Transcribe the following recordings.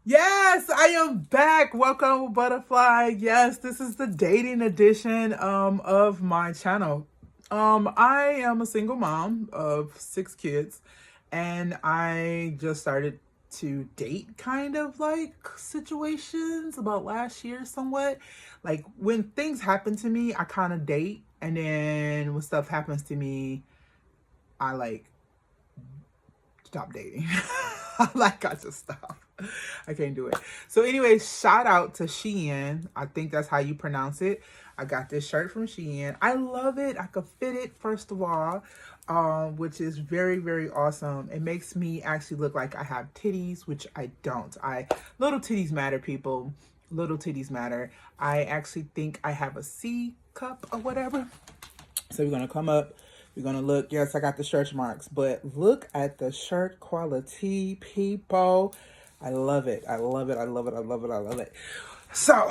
Yes, I am back. Welcome, Butterfly. Yes, this is the dating edition of my channel. I am a single mom of 6 kids, and I just started to date kind of like situations about last year somewhat. Like when things happen to me, I kind of date, and then when stuff happens to me, I like stop dating. Like I just stop. I can't do it. So anyway, shout out to SHEIN. I think that's how you pronounce it. I got this shirt from SHEIN. I love it. I could fit it first of all, which is very, very awesome. It makes me actually look like I have titties, which I don't. Little titties matter, people. Little titties matter. I actually think I have a C cup or whatever. So we're gonna come up. We're gonna look. Yes, I got the stretch marks, but look at the shirt quality, people. I love it. I love it. I love it. I love it. I love it. So,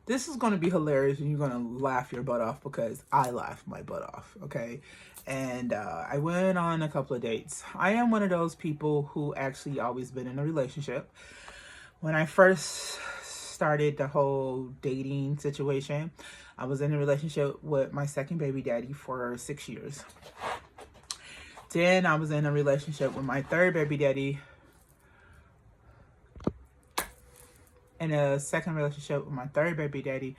this is gonna be hilarious, and you're gonna laugh your butt off because I laughed my butt off. Okay, and I went on a couple of dates. I am one of those people who actually always been in a relationship. When I first started the whole dating situation, I was in a relationship with my second baby daddy for 6 years. Then I was in a relationship with my third baby daddy, in a second relationship with my third baby daddy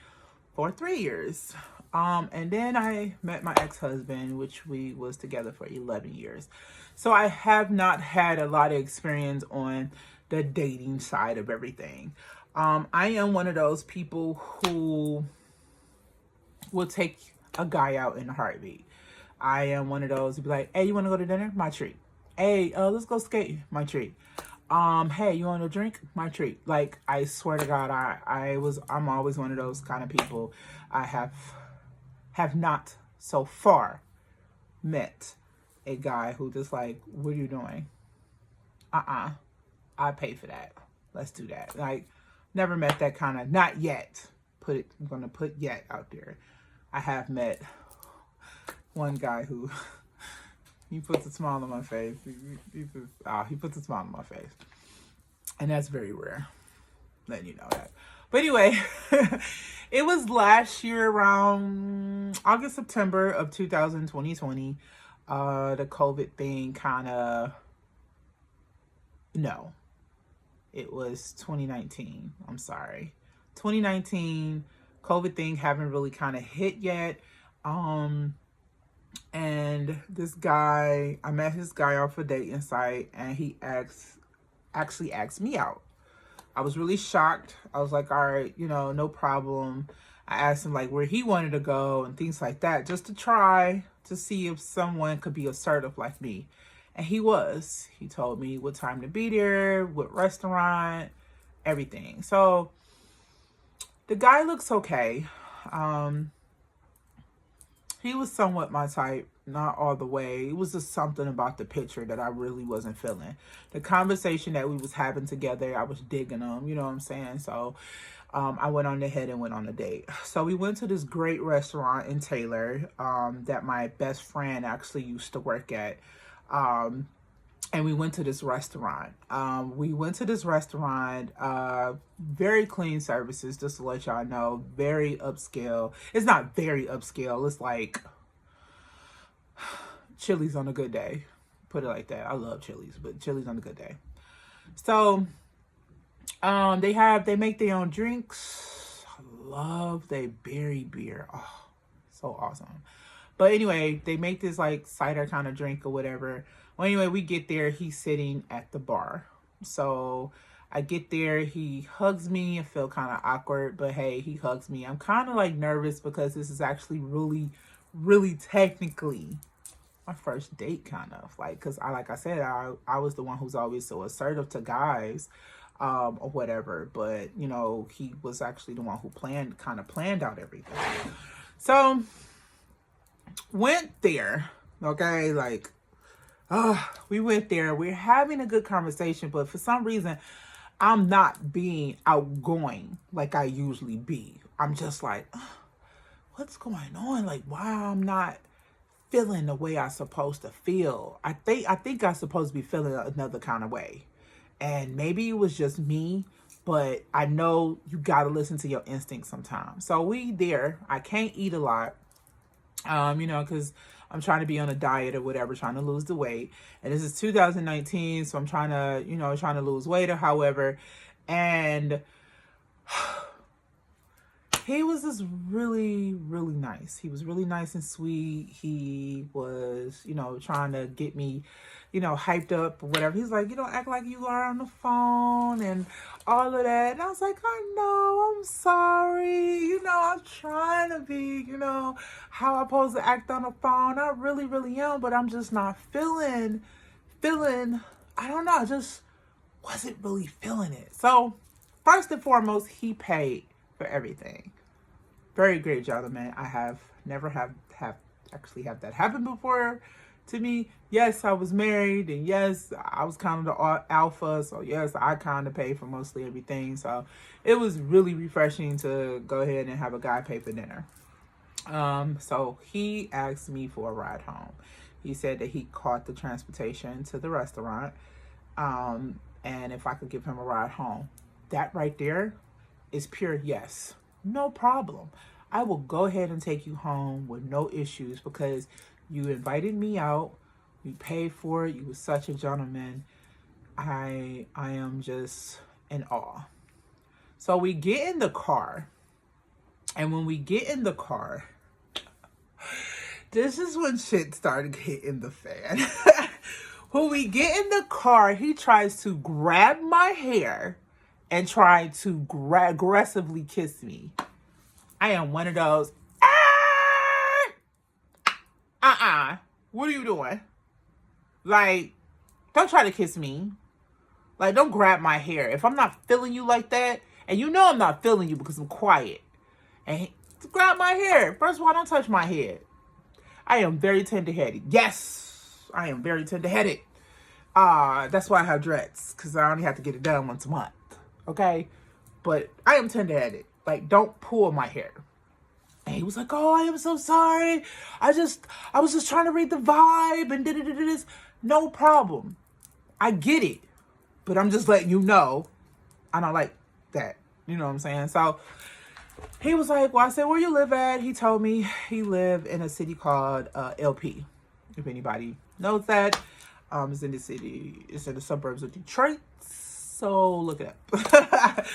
for 3 years. And then I met my ex-husband, which we was together for 11 years. So I have not had a lot of experience on the dating side of everything. I am one of those people who will take a guy out in a heartbeat. I am one of those who be like, hey, you want to go to dinner? My treat. Hey, let's go skate. My treat. Hey, you want a drink? My treat. Like, I swear to God, I'm always one of those kind of people. I have not so far met a guy who just like, what are you doing? I pay for that. Let's do that. Like, never met that kind of, not yet. I'm gonna put yet out there. I have met one guy who he puts a smile on my face. He puts a smile on my face. And that's very rare. Letting you know that. But anyway, it was last year around August, September of 2020. The COVID thing kind of, no, it was 2019. I'm sorry. 2019, COVID thing haven't really kind of hit yet. And this guy, I met this guy off a dating site, and he actually asked me out. I was really shocked. I was like, all right, no problem. I asked him like where he wanted to go and things like that, just to try to see if someone could be assertive like me. And he was. He told me what time to be there, what restaurant, everything. So the guy looks okay. He was somewhat my type, not all the way. It was just something about the picture that I really wasn't feeling. The conversation that we was having together, I was digging him, you know what I'm saying? So I went on ahead and went on a date. So we went to this great restaurant in Taylor that my best friend actually used to work at. And we went to this restaurant. Very clean services, just to let y'all know. Very upscale. It's not very upscale. It's like Chili's on a good day. Put it like that. I love Chili's, but Chili's on a good day. So they make their own drinks. I love their berry beer. Oh, so awesome. But anyway, they make this like cider kind of drink or whatever. Well, anyway, we get there. He's sitting at the bar. So I get there. He hugs me. I feel kind of awkward, but hey, he hugs me. I'm kind of like nervous because this is actually really, really technically my first date, kind of like, because like I said, I was the one who's always so assertive to guys or whatever. But he was actually the one who planned out everything. So went there. Okay, like. We went there. We're having a good conversation, but for some reason, I'm not being outgoing like I usually be. I'm just like, what's going on? Like, why I'm not feeling the way I'm supposed to feel? I think I'm supposed to be feeling another kind of way. And maybe it was just me, but I know you got to listen to your instincts sometimes. So we there. I can't eat a lot, because I'm trying to be on a diet or whatever, trying to lose the weight. And this is 2019, so I'm trying to lose weight or however. And he was just really, really nice. He was really nice and sweet. He was, trying to get me, hyped up or whatever. He's like, act like you are on the phone and all of that. And I was like, I know, I'm sorry. I'm trying to be, how I'm supposed to act on the phone. I really, really am, but I'm just not feeling, I don't know, I just wasn't really feeling it. So first and foremost, he paid for everything. Very great gentleman. I have never have actually had that happen before to me. Yes, I was married, and yes, I was kind of the alpha, so yes, I kind of paid for mostly everything. So it was really refreshing to go ahead and have a guy pay for dinner. So he asked me for a ride home. He said that he caught the transportation to the restaurant, and if I could give him a ride home. That right there is pure yes. No problem. I will go ahead and take you home with no issues because you invited me out. You paid for it. You were such a gentleman. I am just in awe. So we get in the car. And when we get in the car, this is when shit started hitting the fan. When we get in the car, he tries to grab my hair and try to aggressively kiss me. I am one of those, what are you doing? Like, don't try to kiss me. Like, don't grab my hair. If I'm not feeling you like that, and I'm not feeling you because I'm quiet, and grab my hair. First of all, don't touch my head. I am very tender-headed. Yes, I am very tender-headed. That's why I have dreads, because I only have to get it done once a month. Okay? But I am tender-headed. Like, don't pull my hair. And he was like, oh, I am so sorry. I was just trying to read the vibe and this. No problem. I get it. But I'm just letting you know, I don't like that. You know what I'm saying? So he was like, well, I said, where you live at? He told me he lived in a city called LP. If anybody knows that. It's in the city. It's in the suburbs of Detroit. So look it up.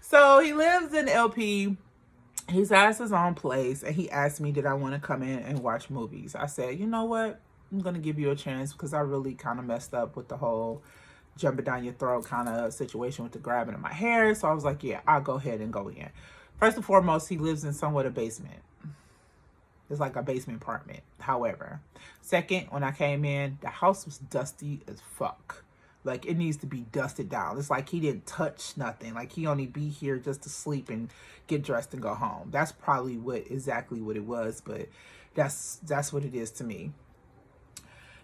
So he lives in LP. He's asked his own place, and he asked me, did I want to come in and watch movies? I said, you know what? I'm going to give you a chance because I really kind of messed up with the whole jumping down your throat kind of situation with the grabbing of my hair. So I was like, yeah, I'll go ahead and go in. First and foremost, he lives in somewhat a basement. It's like a basement apartment. However, second, when I came in, the house was dusty as fuck. Like, it needs to be dusted down. It's like he didn't touch nothing. Like, he only be here just to sleep and get dressed and go home. That's probably exactly what it was, but that's what it is to me.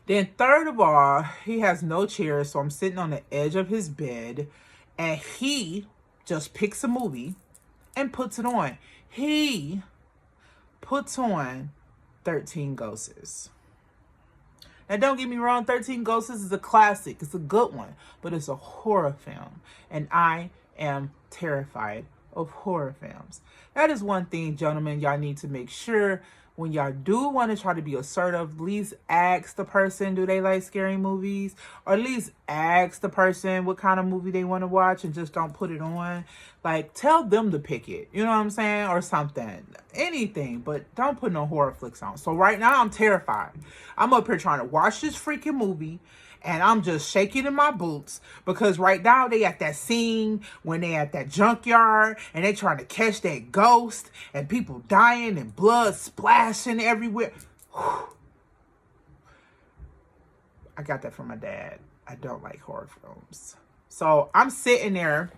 Then third of all, he has no chair, so I'm sitting on the edge of his bed, and he just picks a movie and puts it on. He puts on 13 Ghosts. Now, don't get me wrong, 13 Ghosts is a classic. It's a good one, but it's a horror film, and I am terrified of horror films. That is one thing, gentlemen, y'all need to make sure when y'all do want to try to be assertive, at least ask the person, do they like scary movies? Or at least ask the person what kind of movie they want to watch and just don't put it on. Like, tell them to pick it. You know what I'm saying? Or something. Anything. But don't put no horror flicks on. So right now, I'm terrified. I'm up here trying to watch this freaking movie. And I'm just shaking in my boots because right now they at that scene when they at that junkyard and they trying to catch that ghost and people dying and blood splashing everywhere. Whew. I got that from my dad. I don't like horror films. So I'm sitting there.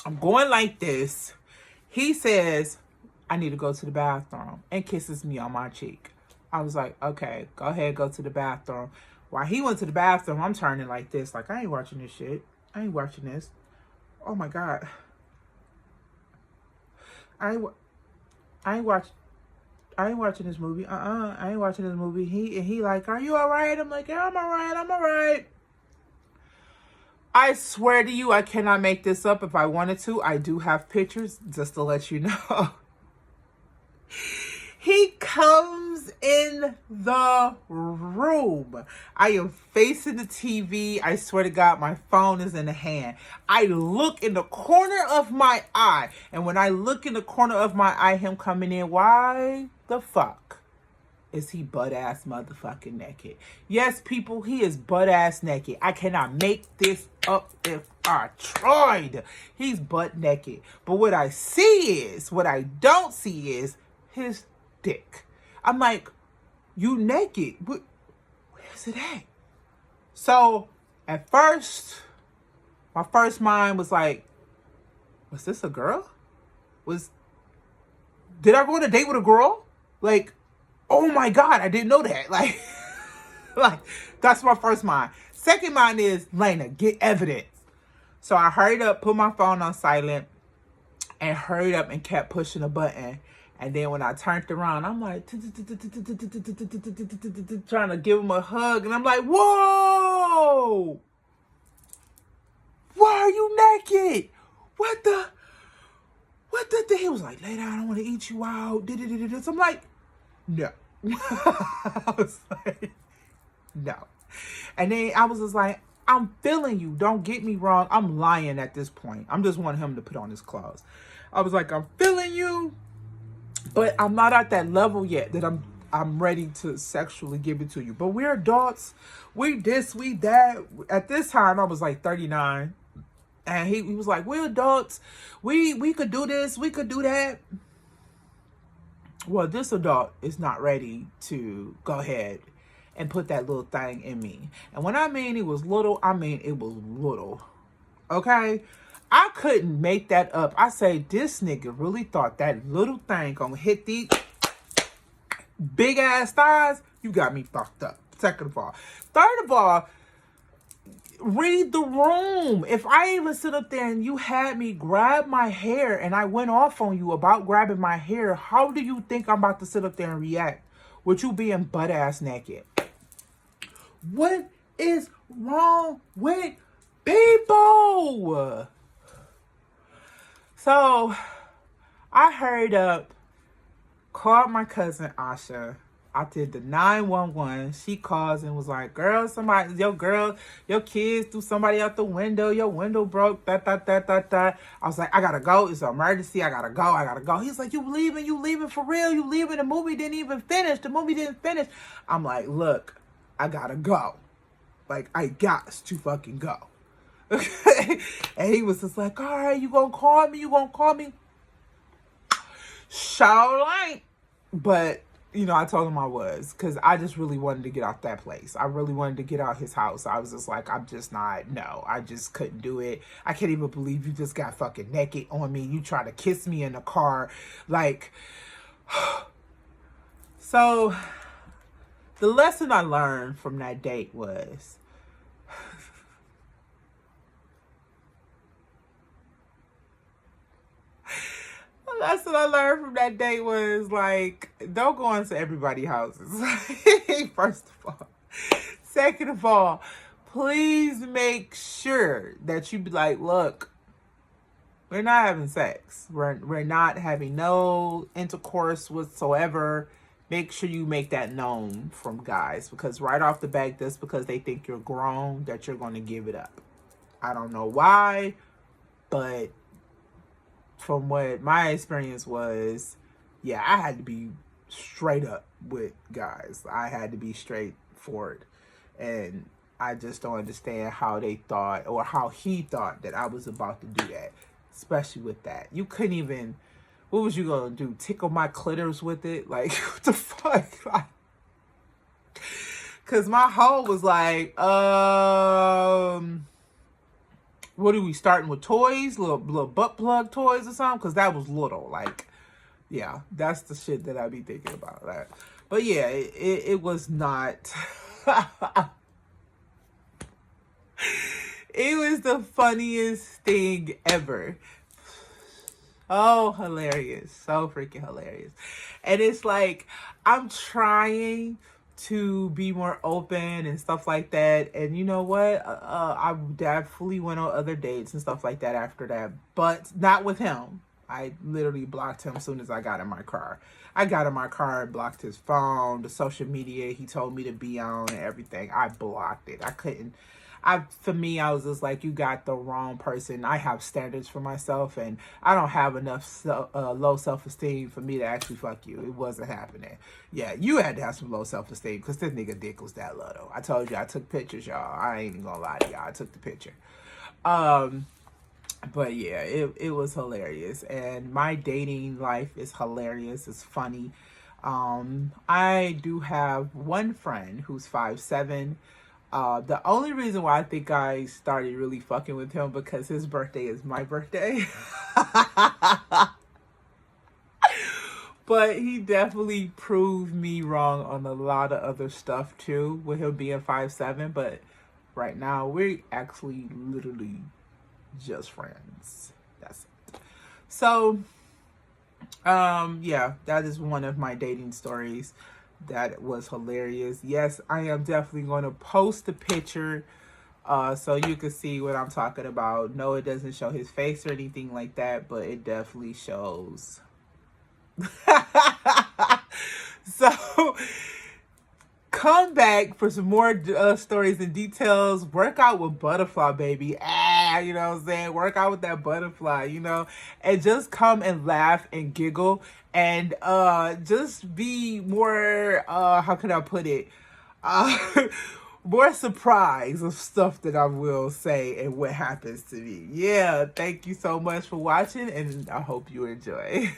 I'm going like this. He says, I need to go to the bathroom, and kisses me on my cheek. I was like, okay, go ahead, go to the bathroom. While he went to the bathroom, I'm turning like this. Like, I ain't watching this shit. I ain't watching this. Oh, my God. I ain't watching this movie. I ain't watching this movie. He like, are you all right? I'm like, yeah, I'm all right. I'm all right. I swear to you, I cannot make this up. If I wanted to, I do have pictures, just to let you know. He comes in the room. I am facing the TV. I swear to God, my phone is in the hand. I look in the corner of my eye. And when I look in the corner of my eye, him coming in, why the fuck is he butt-ass motherfucking naked? Yes, people, he is butt-ass naked. I cannot make this up if I tried. He's butt naked. But what I don't see is his dick. I'm like, you naked. Where's it at? So, at first, my first mind was like, was this a girl? Did I go on a date with a girl? Like, oh my God, I didn't know that. Like, that's my first mind. Second mind is, Lena, get evidence. So I hurried up, put my phone on silent, and hurried up and kept pushing the button. And then when I turned around, I'm like, trying to give him a hug. And I'm like, whoa! Why are you naked? What the? He was like, lay down, I don't want to eat you out. So I'm like, no. I was like, no. And then I was just like, I'm feeling you. Don't get me wrong. I'm lying at this point. I'm just wanting him to put on his clothes. I was like, I'm feeling you, but I'm not at that level yet that I'm ready to sexually give it to you. But we're adults. We this, we that. At this time, I was like 39. And he was like, we're adults. We could do this. We could do that. Well, this adult is not ready to go ahead and put that little thing in me. And when I mean it was little, I mean it was little. Okay? I couldn't make that up. I say, this nigga really thought that little thing gonna hit these big ass thighs. You got me fucked up. Second of all. Third of all, read the room. If I even sit up there and you had me grab my hair and I went off on you about grabbing my hair, how do you think I'm about to sit up there and react with you being butt ass naked? What is wrong with people? So I hurried up, called my cousin Asha. I did the 911. She calls and was like, girl, your kids threw somebody out the window. Your window broke. I was like, I gotta go. It's an emergency. I gotta go. He's like, you leaving for real? You leaving? The movie didn't even finish. I'm like, look, I gotta go. Like, I got to fucking go. And he was just like, all right, you gonna call me? Sure ain't. But I told him I was, because I just really wanted to get out that place. I really wanted to get out his house. I was just like, I just couldn't do it. I can't even believe you just got fucking naked on me. You try to kiss me in the car. Like, so the lesson I learned from that date was, that's what I learned from that date was, like, don't go into everybody's houses. First of all. Second of all, please make sure that you be like, look, we're not having sex. We're not having no intercourse whatsoever. Make sure you make that known from guys, because right off the bat, just because they think you're grown, that you're going to give it up. I don't know why, but from what my experience was, yeah, I had to be straight up with guys. I had to be straightforward. And I just don't understand how they thought, or how he thought, that I was about to do that. Especially with that. You couldn't even, what was you going to do? Tickle my clitoris with it? Like, what the fuck? Because my hoe was like, what are we starting with, toys? Little butt plug toys or something? Because that was little. Like, yeah, that's the shit that I be thinking about. That. But yeah, it was not. It was the funniest thing ever. Oh, hilarious. So freaking hilarious. And it's like, I'm trying to be more open and stuff like that. And you know what? I definitely went on other dates and stuff like that after that, but not with him. I literally blocked him as soon as I got in my car. I got in my car and blocked his phone, the social media he told me to be on and everything. I blocked it. I couldn't. For me, I was just like, you got the wrong person. I have standards for myself, and I don't have enough low self-esteem for me to actually fuck you. It wasn't happening. Yeah, you had to have some low self-esteem, because this nigga dick was that little. I told you, I took pictures, y'all. I ain't even gonna lie to y'all. I took the picture. But yeah, it was hilarious. And my dating life is hilarious. It's funny. I do have one friend who's 5'7". The only reason why I think I started really fucking with him because his birthday is my birthday. But he definitely proved me wrong on a lot of other stuff too, with him being 5'7". But right now, we're actually literally just friends. That's it. So, yeah, that is one of my dating stories. That was hilarious. Yes, I am definitely going to post the picture so you can see what I'm talking about. No, it doesn't show his face or anything like that, but it definitely shows. So, come back for some more stories and details. Work out with Butterfly, baby. You know what I'm saying? Work out with that butterfly, you know? And just come and laugh and giggle and just be more, how can I put it? More surprised of stuff that I will say and what happens to me. Yeah, thank you so much for watching, and I hope you enjoy.